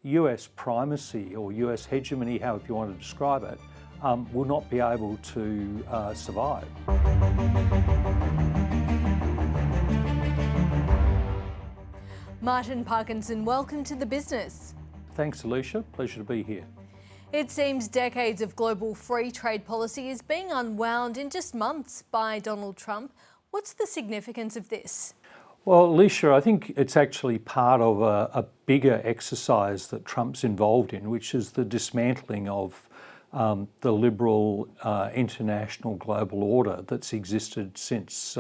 US primacy or US hegemony, however you want to describe it, will not be able to survive. Martin Parkinson, welcome to The Business. Thanks, Alicia. Pleasure to be here. It seems decades of global free trade policy is being unwound in just months by Donald Trump. What's the significance of this? Well, Alicia, I think it's actually part of a bigger exercise that Trump's involved in, which is the dismantling of the liberal international global order that's existed since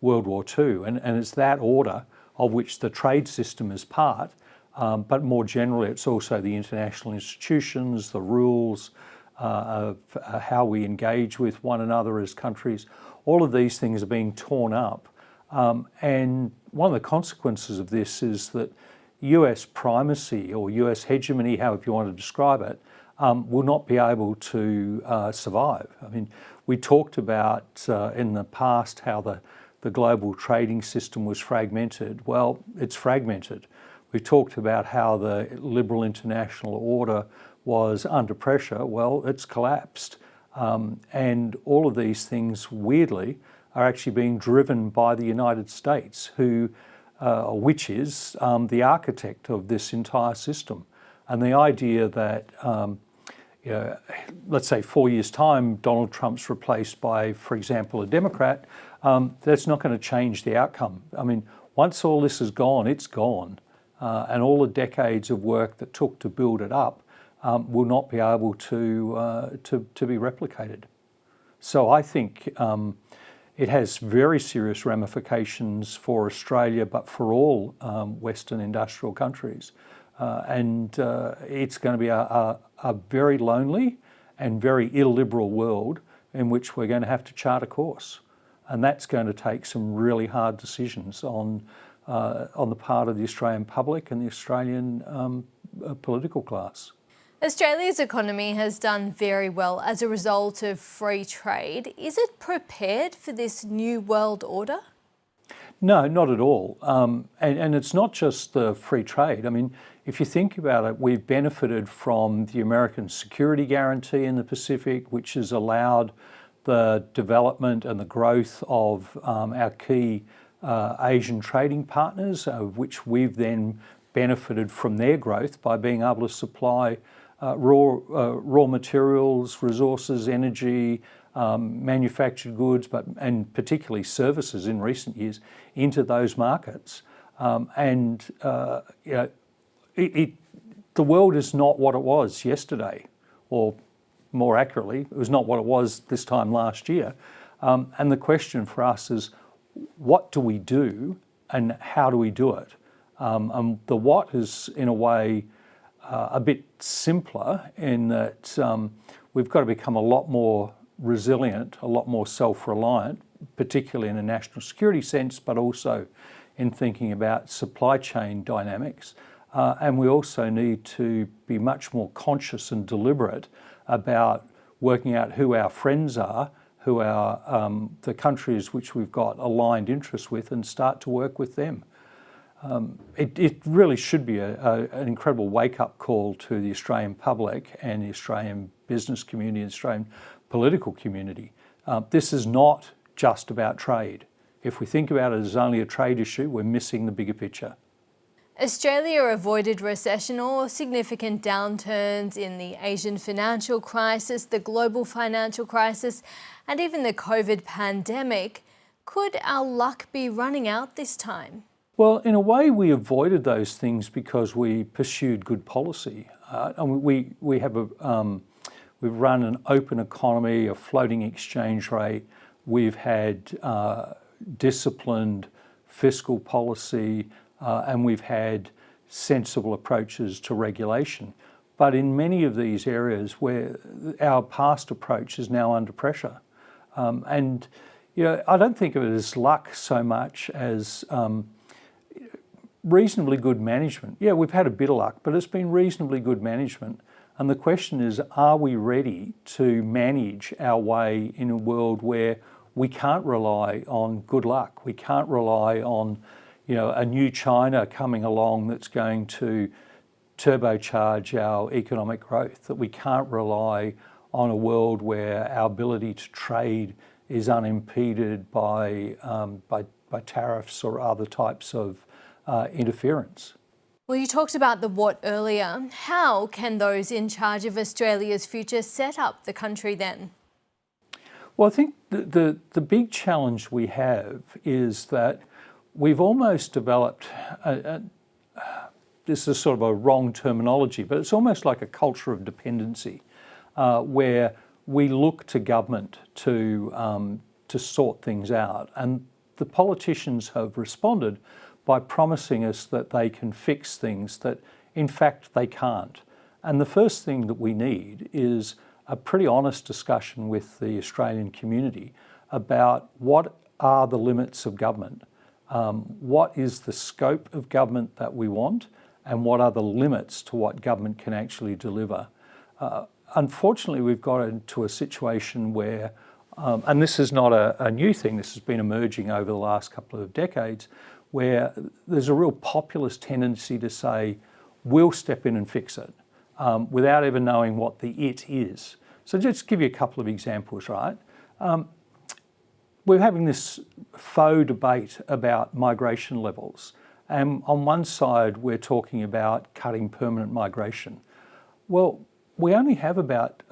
World War II. And it's that order of which the trade system is part, but more generally it's also the international institutions, the rules of how we engage with one another as countries. All of these things are being torn up. And one of the consequences of this is that US primacy or US hegemony, however you want to describe it, will not be able to survive. I mean, we talked about in the past how the global trading system was fragmented. Well, it's fragmented. We talked about how the liberal international order was under pressure. Well, it's collapsed. And all of these things, weirdly, are actually being driven by the United States, which is the architect of this entire system. And the idea that, let's say 4 years' time, Donald Trump's replaced by, for example, a Democrat, that's not going to change the outcome. I mean, once all this is gone, it's gone. And all the decades of work that took to build it up will not be able to be replicated. So I think it has very serious ramifications for Australia, but for all Western industrial countries. And it's going to be a very lonely and very illiberal world in which we're going to have to chart a course. And that's going to take some really hard decisions on the part of the Australian public and the Australian political class. Australia's economy has done very well as a result of free trade. Is it prepared for this new world order? No, not at all. And it's not just the free trade. I mean, if you think about it, we've benefited from the American security guarantee in the Pacific, which has allowed the development and the growth of our key Asian trading partners, of which we've then benefited from their growth by being able to supply raw materials, resources, energy, manufactured goods, and particularly services in recent years into those markets. The world is not what it was yesterday, or more accurately, it was not what it was this time last year. And the question for us is, what do we do and how do we do it? And the what is, in a way, a bit simpler in that we've got to become a lot more resilient, a lot more self-reliant, particularly in a national security sense, but also in thinking about supply chain dynamics. And we also need to be much more conscious and deliberate about working out who our friends are, who are the countries which we've got aligned interests with, and start to work with them. It really should be an incredible wake-up call to the Australian public and the Australian business community and Australian political community. This is not just about trade. If we think about it as only a trade issue, we're missing the bigger picture. Australia avoided recession or significant downturns in the Asian financial crisis, the global financial crisis, and even the COVID pandemic. Could our luck be running out this time? Well, in a way, we avoided those things because we pursued good policy. And we've run an open economy, a floating exchange rate. We've had disciplined fiscal policy, and we've had sensible approaches to regulation. But in many of these areas where our past approach is now under pressure. I don't think of it as luck so much as reasonably good management. Yeah, we've had a bit of luck, but it's been reasonably good management. And the question is, are we ready to manage our way in a world where we can't rely on good luck? We can't rely on, a new China coming along that's going to turbocharge our economic growth, that we can't rely on a world where our ability to trade is unimpeded by tariffs or other types of interference. Well, you talked about the what earlier. How can those in charge of Australia's future set up the country then? Well, I think the big challenge we have is that we've almost developed, this is sort of a wrong terminology, but it's almost like a culture of dependency where we look to government to sort things out. And the politicians have responded by promising us that they can fix things that in fact they can't. And the first thing that we need is a pretty honest discussion with the Australian community about what are the limits of government, what is the scope of government that we want, and what are the limits to what government can actually deliver. Unfortunately, we've got into a situation where, and this is not a new thing, this has been emerging over the last couple of decades, where there's a real populist tendency to say, we'll step in and fix it, without ever knowing what the it is. So just give you a couple of examples, right? We're having this faux debate about migration levels. And on one side, we're talking about cutting permanent migration. Well, we only have about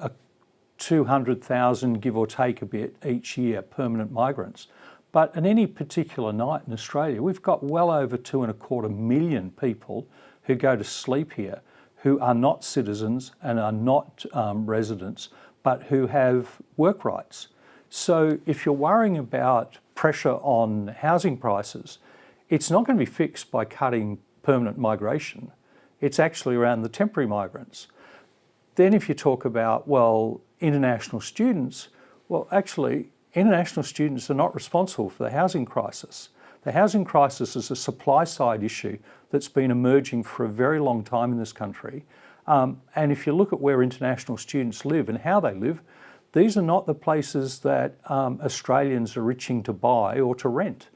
200,000, give or take a bit, each year, permanent migrants. But in any particular night in Australia, we've got well over 2.25 million people who go to sleep here, who are not citizens and are not residents, but who have work rights. So if you're worrying about pressure on housing prices, it's not going to be fixed by cutting permanent migration. It's actually around the temporary migrants. Then if you talk about, well, international students, well, actually, international students are not responsible for the housing crisis. The housing crisis is a supply side issue that's been emerging for a very long time in this country. And if you look at where international students live and how they live, these are not the places that Australians are itching to buy or to rent.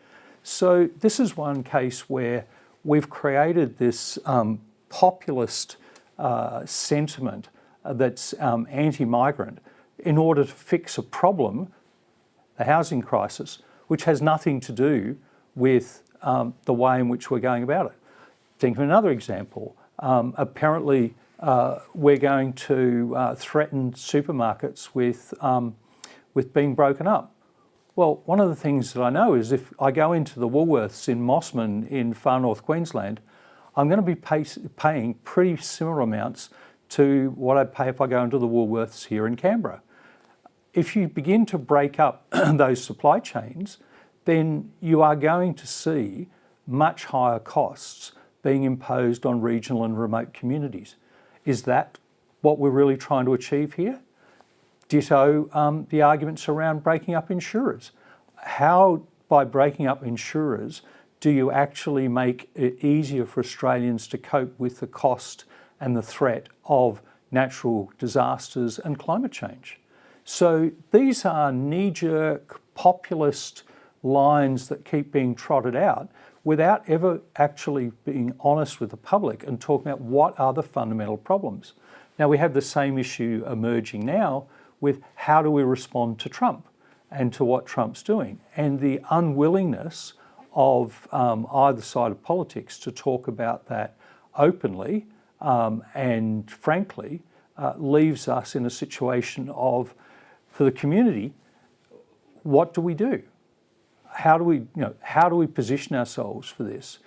So this is one case where we've created this populist sentiment that's anti-migrant in order to fix a problem, the housing crisis, which has nothing to do with the way in which we're going about it. Think of another example. Apparently, we're going to threaten supermarkets with being broken up. Well, one of the things that I know is if I go into the Woolworths in Mossman in far north Queensland, I'm going to be paying pretty similar amounts to what I'd pay if I go into the Woolworths here in Canberra. If you begin to break up those supply chains, then you are going to see much higher costs being imposed on regional and remote communities. Is that what we're really trying to achieve here? Ditto the arguments around breaking up insurers. How, by breaking up insurers, do you actually make it easier for Australians to cope with the cost and the threat of natural disasters and climate change? So these are knee-jerk populist lines that keep being trotted out without ever actually being honest with the public and talking about what are the fundamental problems. Now, we have the same issue emerging now with how do we respond to Trump and to what Trump's doing, and the unwillingness of either side of politics to talk about that openly and frankly leaves us in a situation of, for the community, what do we do? How do we position ourselves for this?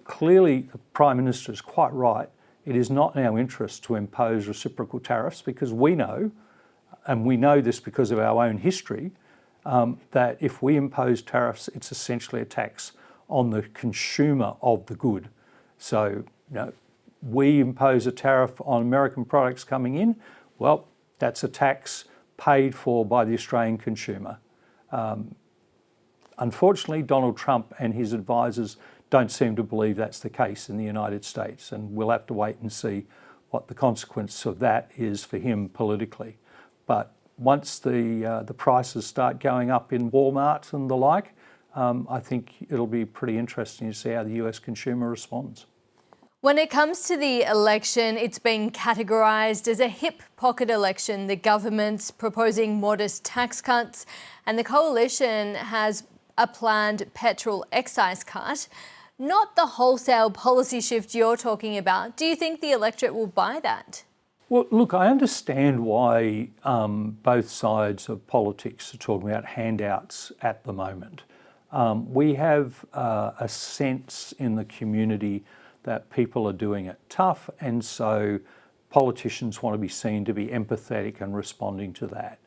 Clearly, the Prime Minister is quite right. It is not in our interest to impose reciprocal tariffs because we know, and we know this because of our own history, that if we impose tariffs, it's essentially a tax on the consumer of the good. So, we impose a tariff on American products coming in, well, that's a tax paid for by the Australian consumer. Unfortunately, Donald Trump and his advisors don't seem to believe that's the case in the United States, and we'll have to wait and see what the consequence of that is for him politically. But once the prices start going up in Walmart and the like, I think it'll be pretty interesting to see how the US consumer responds. When it comes to the election, it's been categorised as a hip pocket election. The government's proposing modest tax cuts, and the coalition has a planned petrol excise cut. Not the wholesale policy shift you're talking about. Do you think the electorate will buy that? Well, look, I understand why both sides of politics are talking about handouts at the moment. We have a sense in the community that people are doing it tough, and so politicians want to be seen to be empathetic and responding to that.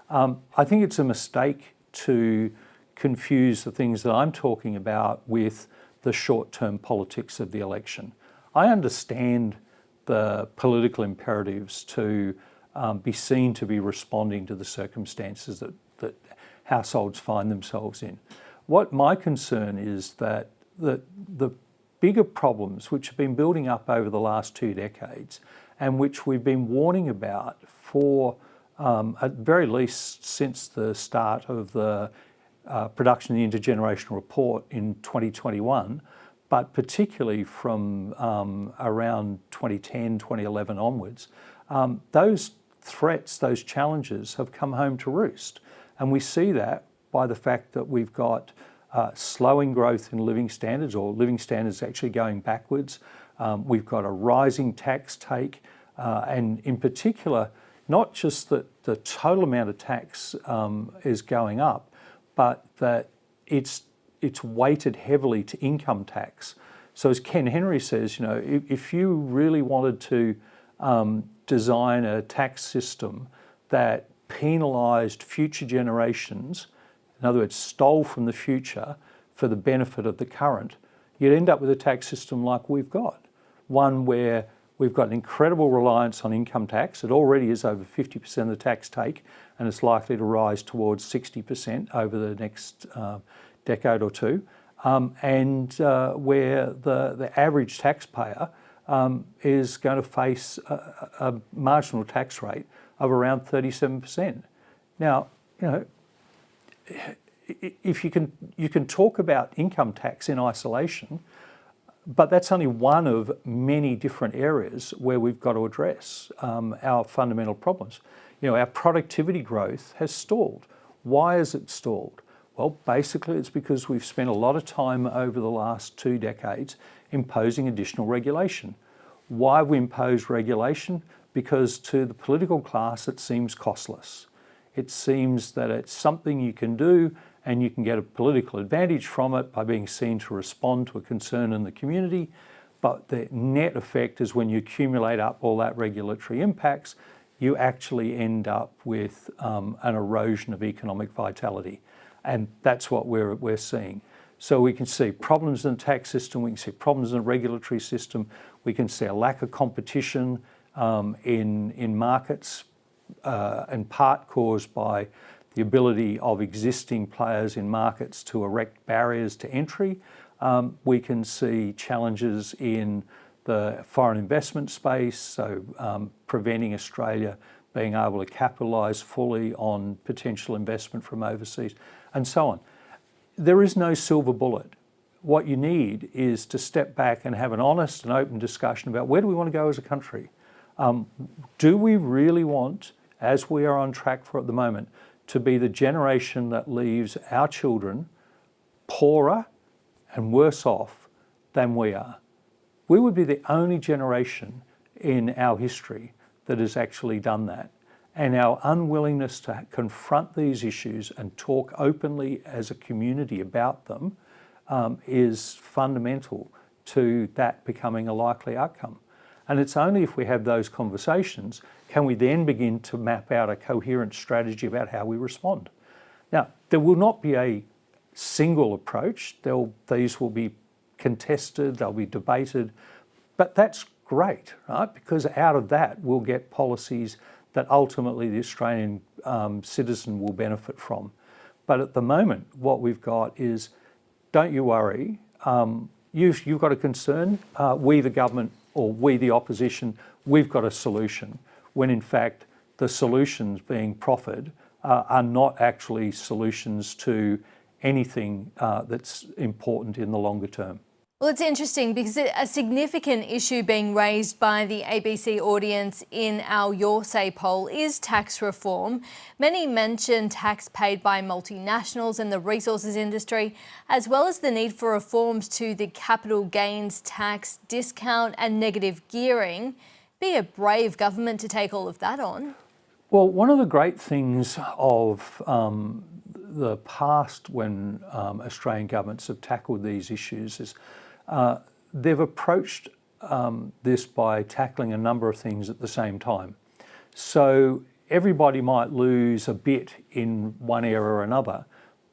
I think it's a mistake to confuse the things that I'm talking about with the short-term politics of the election. I understand the political imperatives to be seen to be responding to the circumstances that households find themselves in. What my concern is that the bigger problems which have been building up over the last 2 decades and which we've been warning about for at very least since the start of the production of the intergenerational report in 2021, but particularly from around 2010, 2011 onwards, those threats, those challenges have come home to roost. And we see that by the fact that we've got slowing growth in living standards, or living standards actually going backwards. We've got a rising tax take, and in particular, not just that the total amount of tax is going up, but that it's weighted heavily to income tax. So as Ken Henry says, you know, if you really wanted to design a tax system that penalised future generations, in other words, stole from the future for the benefit of the current, you'd end up with a tax system like we've got. One where we've got an incredible reliance on income tax. It already is over 50% of the tax take, and it's likely to rise towards 60% over the next decade or two, and where the average taxpayer is going to face a marginal tax rate of around 37%. Now, you know, if you can talk about income tax in isolation, but that's only one of many different areas where we've got to address our fundamental problems. You know, our productivity growth has stalled. Why has it stalled? Well, basically it's because we've spent a lot of time over the last 2 decades imposing additional regulation. Why have we imposed regulation? Because to the political class it seems costless. It seems that it's something you can do and you can get a political advantage from it by being seen to respond to a concern in the community. But the net effect is when you accumulate up all that regulatory impacts, you actually end up with an erosion of economic vitality. And that's what we're seeing. So we can see problems in the tax system, we can see problems in the regulatory system, we can see a lack of competition in markets, in part caused by the ability of existing players in markets to erect barriers to entry. We can see challenges in the foreign investment space, so preventing Australia being able to capitalise fully on potential investment from overseas, and so on. There is no silver bullet. What you need is to step back and have an honest and open discussion about where do we want to go as a country. Do we really want, as we are on track for at the moment, to be the generation that leaves our children poorer and worse off than we are? We would be the only generation in our history that has actually done that. And our unwillingness to confront these issues and talk openly as a community about them is fundamental to that becoming a likely outcome. And it's only if we have those conversations can we then begin to map out a coherent strategy about how we respond. Now, there will not be a single approach. These will be contested, they'll be debated, but that's great, right? Because out of that we'll get policies that ultimately the Australian citizen will benefit from. But at the moment, what we've got is, don't you worry, you've got a concern, we the government or we the opposition, we've got a solution, when in fact the solutions being proffered are not actually solutions to anything that's important in the longer term. Well, it's interesting because a significant issue being raised by the ABC audience in our Your Say poll is tax reform. Many mention tax paid by multinationals in the resources industry, as well as the need for reforms to the capital gains tax, discount and negative gearing. Be a brave government to take all of that on. Well, one of the great things of the past when Australian governments have tackled these issues is they've approached this by tackling a number of things at the same time. So everybody might lose a bit in one area or another,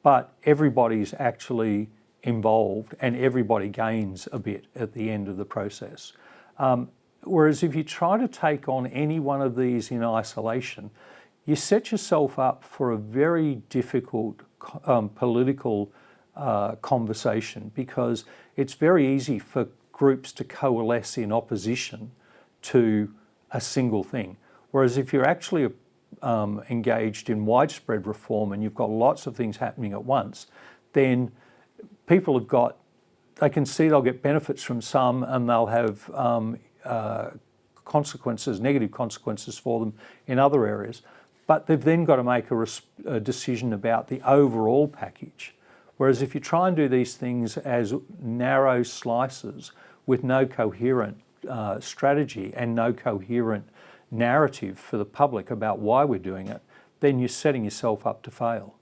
but everybody's actually involved and everybody gains a bit at the end of the process. Whereas if you try to take on any one of these in isolation, you set yourself up for a very difficult political conversation, because it's very easy for groups to coalesce in opposition to a single thing. Whereas if you're actually engaged in widespread reform and you've got lots of things happening at once, then people they can see they'll get benefits from some and they'll have consequences, negative consequences for them in other areas. But they've then got to make a decision about the overall package. Whereas if you try and do these things as narrow slices with no coherent strategy and no coherent narrative for the public about why we're doing it, then you're setting yourself up to fail.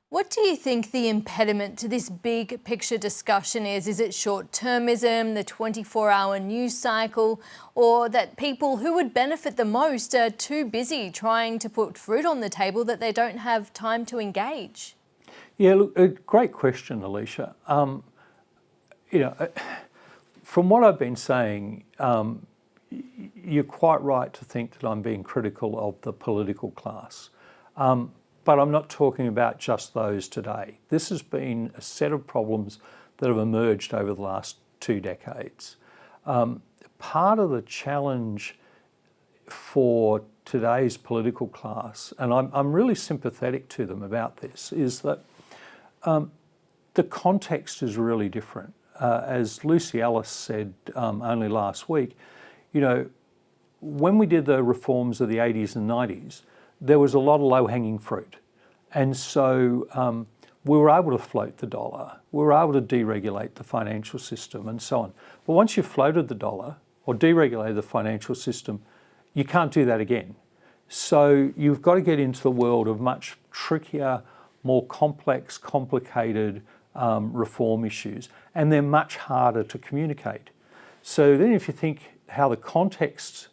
What do you think the impediment to this big picture discussion is? Is it short-termism, the 24-hour news cycle, or that people who would benefit the most are too busy trying to put fruit on the table that they don't have time to engage? Yeah, look, a great question, Alicia. From what I've been saying, you're quite right to think that I'm being critical of the political class. But I'm not talking about just those today. This has been a set of problems that have emerged over the last 2 decades. Part of the challenge for today's political class, and I'm really sympathetic to them about this, is that the context is really different. As Lucy Ellis said only last week, when we did the reforms of the 80s and 90s, there was a lot of low-hanging fruit. And so we were able to float the dollar. We were able to deregulate the financial system and so on. But once you've floated the dollar or deregulated the financial system, you can't do that again. So you've got to get into the world of much trickier, more complex, complicated reform issues, and they're much harder to communicate. So then if you think how the context,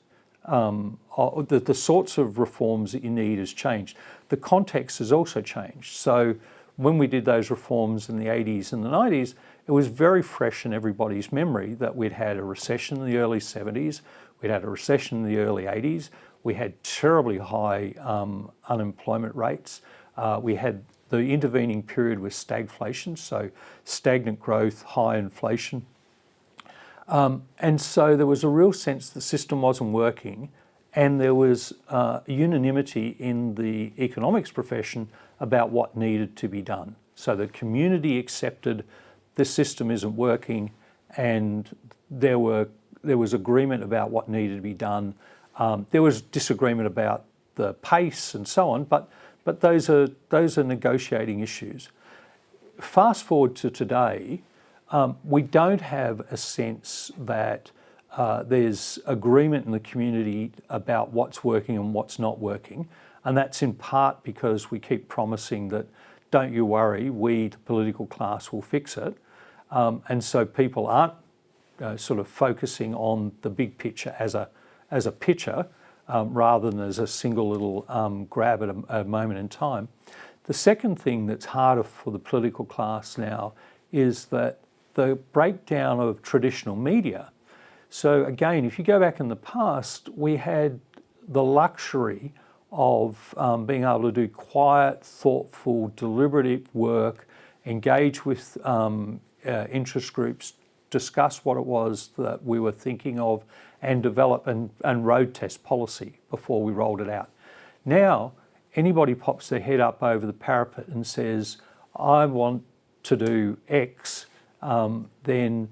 the sorts of reforms that you need has changed, the context has also changed. So when we did those reforms in the 80s and the 90s, it was very fresh in everybody's memory that we'd had a recession in the early 70s, we'd had a recession in the early 80s, we had terribly high unemployment rates, we had the intervening period with stagflation, so stagnant growth, high inflation. And so there was a real sense the system wasn't working, and there was unanimity in the economics profession about what needed to be done. So the community accepted the system isn't working, and there was agreement about what needed to be done. There was disagreement about the pace and so on, but those are negotiating issues. Fast forward to today, we don't have a sense that there's agreement in the community about what's working and what's not working. And that's in part because we keep promising that, don't you worry, we, the political class, will fix it. And so people aren't sort of focusing on the big picture as a picture, rather than as a single little grab at a moment in time. The second thing that's harder for the political class now is that the breakdown of traditional media. So again, if you go back in the past, we had the luxury of being able to do quiet, thoughtful, deliberative work, engage with interest groups, discuss what it was that we were thinking of, and develop and road test policy before we rolled it out. Now, anybody pops their head up over the parapet and says, I want to do X, then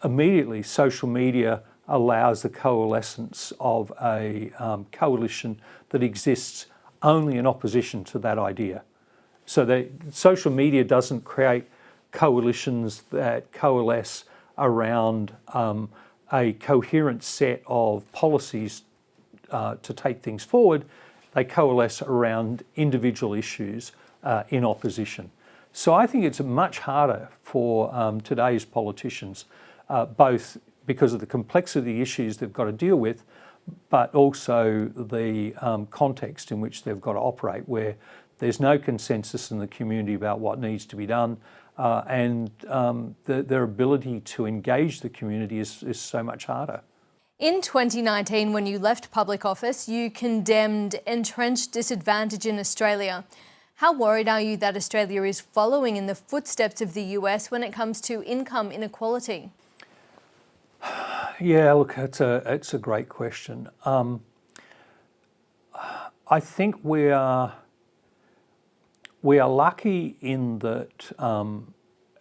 immediately social media allows the coalescence of a coalition that exists only in opposition to that idea. So social media doesn't create coalitions that coalesce around a coherent set of policies to take things forward. They coalesce around individual issues in opposition. So I think it's much harder for today's politicians, both because of the complexity of the issues they've got to deal with, but also the context in which they've got to operate, where there's no consensus in the community about what needs to be done, and their ability to engage the community is so much harder. In 2019, when you left public office, you condemned entrenched disadvantage in Australia. How worried are you that Australia is following in the footsteps of the US when it comes to income inequality? Yeah, look, it's a great question. I think we are lucky in that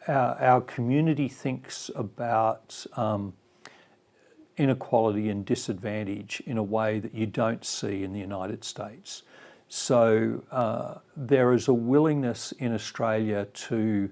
our community thinks about inequality and disadvantage in a way that you don't see in the United States. So there is a willingness in Australia to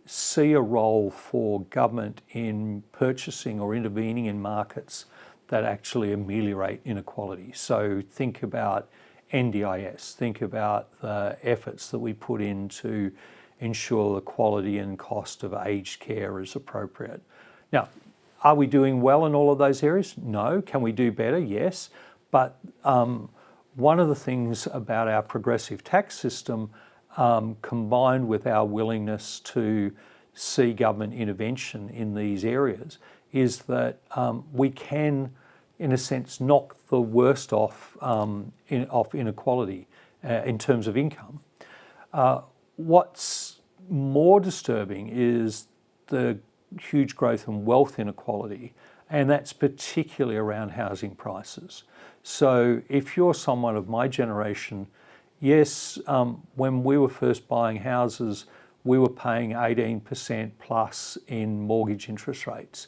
see a role for government in purchasing or intervening in markets that actually ameliorate inequality. So think about NDIS, think about the efforts that we put in to ensure the quality and cost of aged care is appropriate. Now, are we doing well in all of those areas? No. Can we do better? Yes. But one of the things about our progressive tax system, combined with our willingness to see government intervention in these areas, is that we can, in a sense, knock the worst off inequality in terms of income. What's more disturbing is the huge growth in wealth inequality, and that's particularly around housing prices. So if you're someone of my generation, yes, when we were first buying houses, we were paying 18% plus in mortgage interest rates.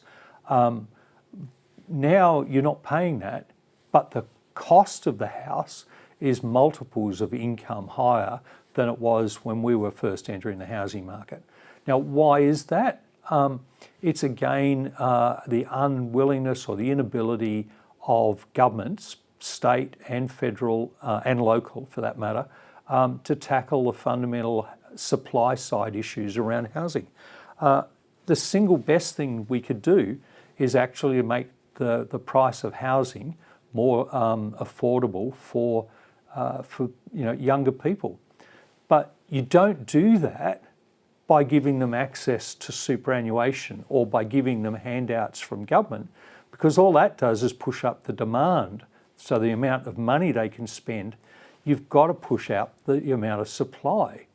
Now you're not paying that, but the cost of the house is multiples of income higher than it was when we were first entering the housing market. Now, why is that? It's again the unwillingness or the inability of governments, state and federal and local for that matter, to tackle the fundamental supply side issues around housing. The single best thing we could do is actually make the price of housing more affordable for younger people. But you don't do that by giving them access to superannuation or by giving them handouts from government, because all that does is push up the demand. So the amount of money they can spend, you've got to push out the amount of supply.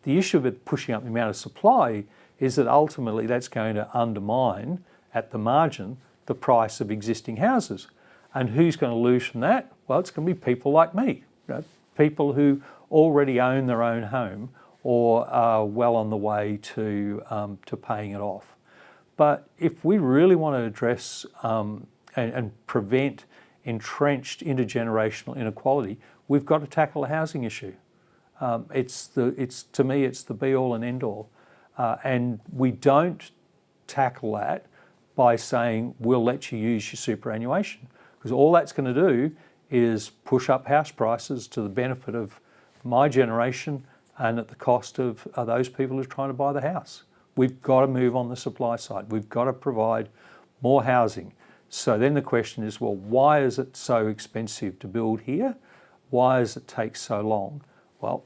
The issue with pushing up the amount of supply is that ultimately that's going to undermine, at the margin, the price of existing houses. And who's going to lose from that? Well, it's going to be people like me, people who already own their own home or are well on the way to paying it off. But if we really want to address and prevent entrenched intergenerational inequality, we've got to tackle the housing issue. To me, it's the be-all and end-all. And we don't tackle that by saying, we'll let you use your superannuation, because all that's going to do is push up house prices to the benefit of my generation and at the cost of those people who are trying to buy the house. We've got to move on the supply side. We've got to provide more housing. So then the question is, well, why is it so expensive to build here? Why does it take so long? Well,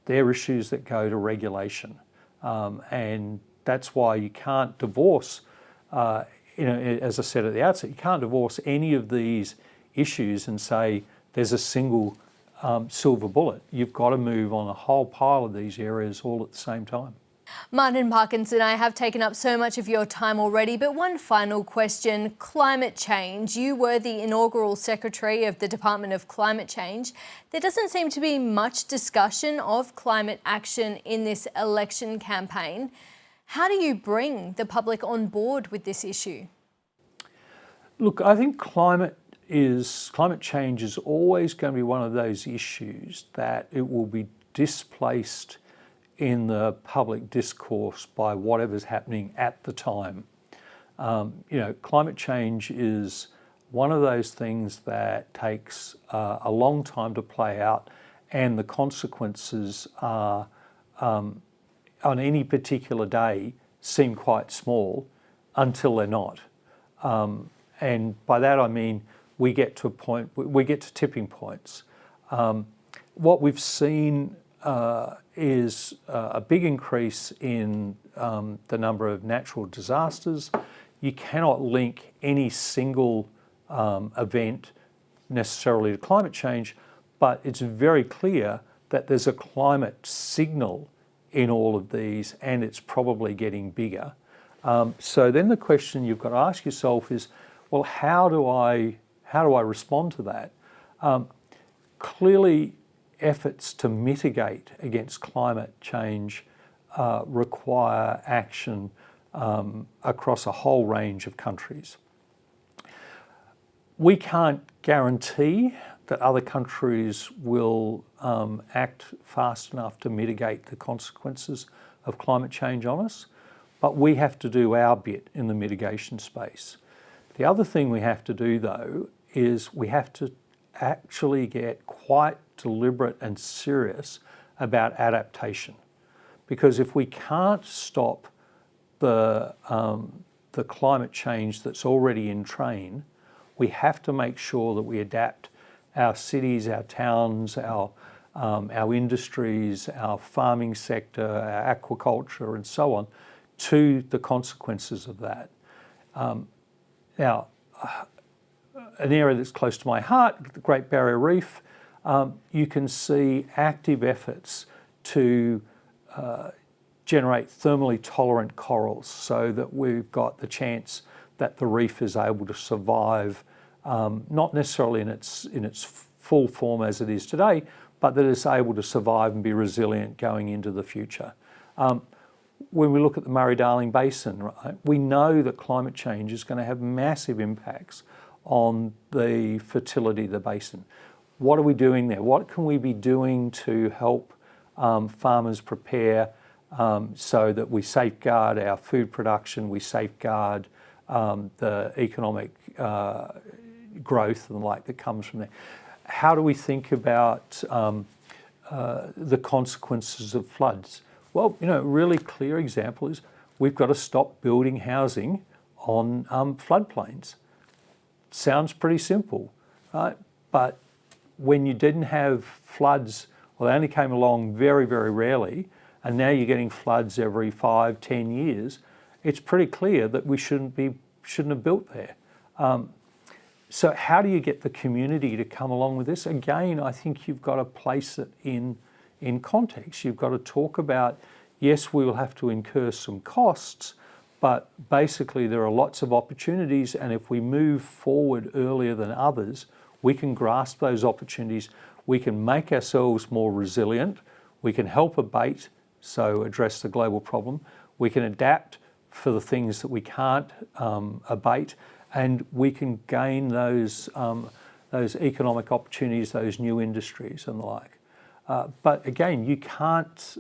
they're issues that go to regulation. And that's why you can't divorce, as I said at the outset, you can't divorce any of these issues and say there's a single silver bullet. You've got to move on a whole pile of these areas all at the same time. Martin Parkinson, I have taken up so much of your time already, but one final question. Climate change. You were the inaugural Secretary of the Department of Climate Change. There doesn't seem to be much discussion of climate action in this election campaign. How do you bring the public on board with this issue? Look, I think climate change is always going to be one of those issues that it will be displaced in the public discourse by whatever's happening at the time. Climate change is one of those things that takes a long time to play out, and the consequences are, on any particular day, seem quite small until they're not. And by that I mean we get to tipping points. What we've seen is a big increase in the number of natural disasters. You cannot link any single event necessarily to climate change, but it's very clear that there's a climate signal in all of these, and it's probably getting bigger. So then the question you've got to ask yourself is, well, how do I respond to that? Clearly, efforts to mitigate against climate change require action across a whole range of countries. We can't guarantee that other countries will act fast enough to mitigate the consequences of climate change on us, but we have to do our bit in the mitigation space. The other thing we have to do, though, is we have to actually get quite deliberate and serious about adaptation. Because if we can't stop the climate change that's already in train, we have to make sure that we adapt our cities, our towns, our industries, our farming sector, our aquaculture and so on, to the consequences of that. Now, an area that's close to my heart, the Great Barrier Reef, you can see active efforts to generate thermally tolerant corals so that we've got the chance that the reef is able to survive, not necessarily in its full form as it is today, but that it's able to survive and be resilient going into the future. When we look at the Murray-Darling Basin, right, we know that climate change is going to have massive impacts on the fertility of the basin. What are we doing there? What can we be doing to help farmers prepare so that we safeguard our food production, we safeguard the economic growth and the like that comes from there? How do we think about the consequences of floods? Well, a really clear example is we've got to stop building housing on floodplains. Sounds pretty simple, right? But when you didn't have floods, well, they only came along very, very rarely, and now you're getting floods every 5-10 years, it's pretty clear that we shouldn't have built there. So how do you get the community to come along with this? Again, I think you've got to place it in context. You've got to talk about, yes, we will have to incur some costs, but basically there are lots of opportunities, and if we move forward earlier than others, we can grasp those opportunities, we can make ourselves more resilient, we can help abate, so address the global problem, we can adapt for the things that we can't abate, and we can gain those economic opportunities, those new industries and the like. But again, you can't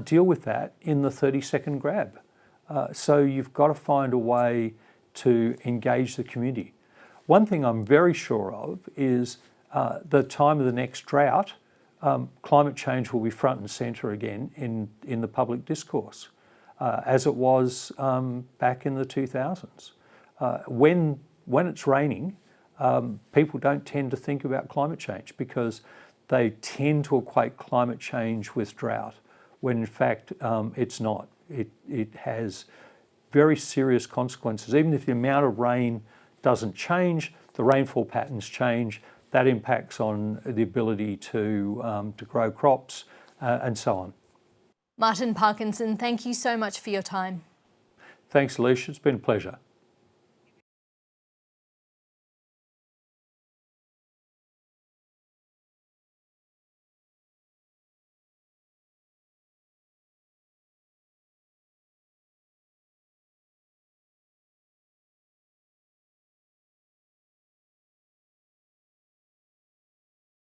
deal with that in the 30-second grab. So you've got to find a way to engage the community. One thing I'm very sure of is the time of the next drought, climate change will be front and centre again in the public discourse, as it was back in the 2000s. When it's raining, people don't tend to think about climate change because they tend to equate climate change with drought, when in fact it's not. It has very serious consequences. Even if the amount of rain doesn't change, the rainfall patterns change, that impacts on the ability to grow crops and so on. Martin Parkinson, thank you so much for your time. Thanks, Alicia. It's been a pleasure.